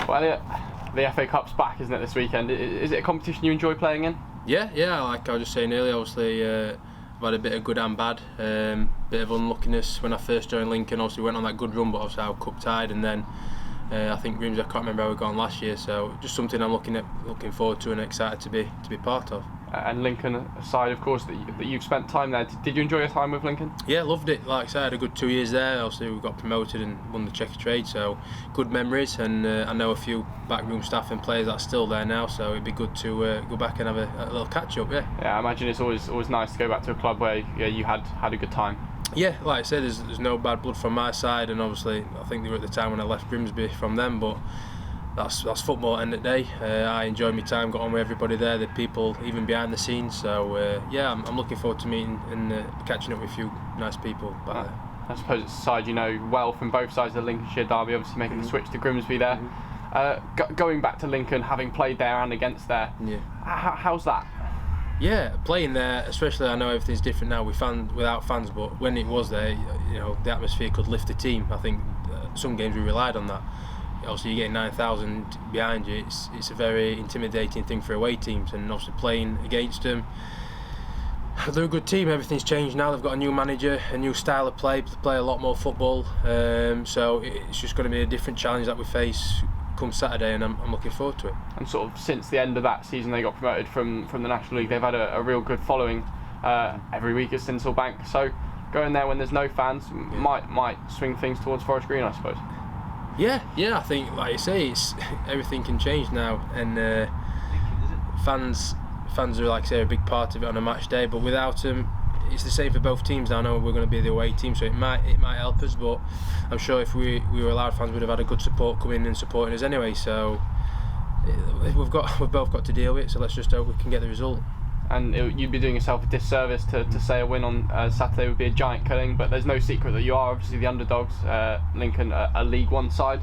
Well, Elliott, the FA Cup's back, isn't it, this weekend? Is it a competition you enjoy playing in? Yeah, like I was just saying earlier, obviously I've had a bit of good and bad, bit of unluckiness when I first joined Lincoln. Obviously went on that good run, but obviously I was cup tied, and then I think Grimsby, I can't remember how we got on last year, so just something I'm looking forward to and excited to be part of. And Lincoln aside, of course, that you've spent time there. Did you enjoy your time with Lincoln? Yeah, loved it. Like I said, I had a good 2 years there. Obviously we got promoted and won the Checker Trade, so good memories, and I know a few backroom staff and players that are still there now, so it'd be good to go back and have a little catch up. Yeah, I imagine it's always nice to go back to a club where you had a good time. Yeah, like I said, there's no bad blood from my side, and obviously I think they were at the time when I left Grimsby from them, but that's football at the end of the day. I enjoyed my time, got on with everybody there, the people even behind the scenes, so yeah, I'm looking forward to meeting and catching up with a few nice people back there. I suppose it's a side you know well from both sides of the Lincolnshire derby, obviously making the switch to Grimsby there. Going back to Lincoln, having played there and against there, how's that? Yeah, playing there, especially, I know everything's different now without fans, but when it was there, you know, the atmosphere could lift the team. I think some games we relied on that. Obviously, you get 9,000 behind you. It's a very intimidating thing for away teams, and obviously playing against them, they're a good team. Everything's changed now. They've got a new manager, a new style of play. They play a lot more football, so it's just going to be a different challenge that we face come Saturday, and I'm looking forward to it. And sort of since the end of that season, they got promoted from the National League. They've had a real good following every week at Stinsel. So going there when there's no fans might swing things towards Forest Green, I suppose. Yeah, I think, like you say, everything can change now, and fans are, like I say, a big part of it on a match day. But without them, it's the same for both teams now. I know we're going to be the away team, so it might help us, but I'm sure if we were allowed fans, we'd have had a good support coming in and supporting us anyway. So we've both got to deal with it. So let's just hope we can get the result. And you'd be doing yourself a disservice to say a win on Saturday would be a giant killing, but there's no secret that you are obviously the underdogs. Lincoln, a League One side.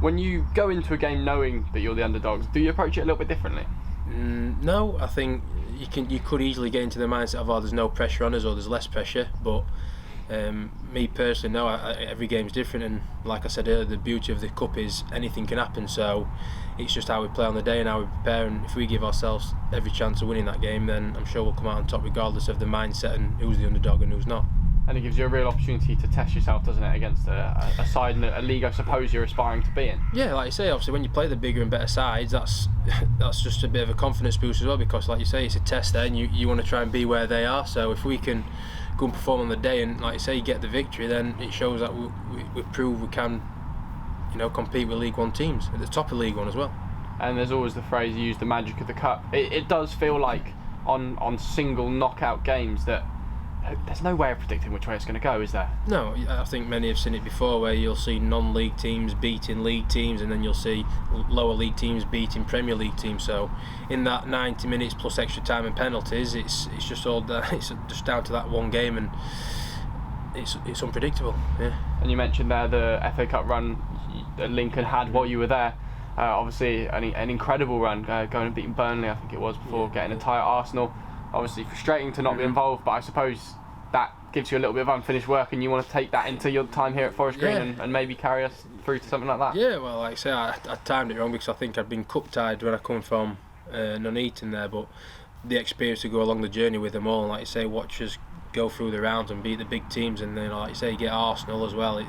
When you go into a game knowing that you're the underdogs, do you approach it a little bit differently? No, I think you could easily get into the mindset of, there's no pressure on us, or there's less pressure, but me personally, no, every game's different, and like I said earlier, the beauty of the cup is anything can happen, so it's just how we play on the day and how we prepare, and if we give ourselves every chance of winning that game, then I'm sure we'll come out on top regardless of the mindset and who's the underdog and who's not. And it gives you a real opportunity to test yourself, doesn't it, against a side in a league I suppose you're aspiring to be in? Yeah, like you say, obviously when you play the bigger and better sides, that's just a bit of a confidence boost as well, because like you say, it's a test there, and you want to try and be where they are, so if we can go and perform on the day and, like you say, get the victory, then it shows that we prove we can, compete with League One teams at the top of League One as well. And there's always the phrase, you use the magic of the cup. It does feel like on single knockout games that there's no way of predicting which way it's going to go, is there? No, I think many have seen it before, where you'll see non-league teams beating league teams, and then you'll see lower league teams beating Premier League teams. So in that 90 minutes plus extra time and penalties, it's just all it's just down to that one game, and it's unpredictable. Yeah. And you mentioned there the FA Cup run that Lincoln had while you were there. Obviously an incredible run, going and beating Burnley, I think it was, before getting a tie at Arsenal. Obviously frustrating to not be involved, but I suppose that gives you a little bit of unfinished work, and you want to take that into your time here at Forest Green and maybe carry us through to something like that. Yeah, well, like I say, I timed it wrong because I think I'd been cup tied when I come from Nuneaton there, but the experience to go along the journey with them all, and like you say, watch us go through the rounds and beat the big teams, and then like you say, you get Arsenal as well.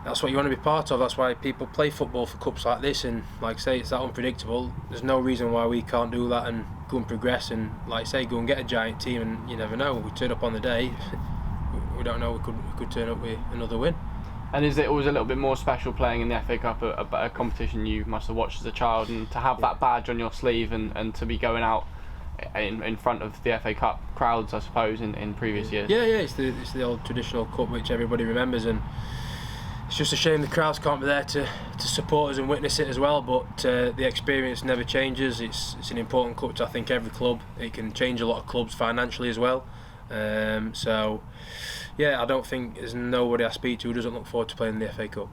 That's what you want to be part of. That's why people play football for cups like this, and like I say, it's that unpredictable. There's no reason why we can't do that and go and progress, and like I say, go and get a giant team, and you never know. We turn up on the day, we don't know, we could turn up with another win. And is it always a little bit more special playing in the FA Cup, a competition you must have watched as a child, and to have that badge on your sleeve and to be going out in front of the FA Cup crowds, I suppose, in previous years? Yeah, it's the old traditional cup which everybody remembers, and it's just a shame the crowds can't be there to support us and witness it as well, but the experience never changes. It's an important cup to, I think, every club. It can change a lot of clubs financially as well. So yeah, I don't think there's nobody I speak to who doesn't look forward to playing the FA Cup.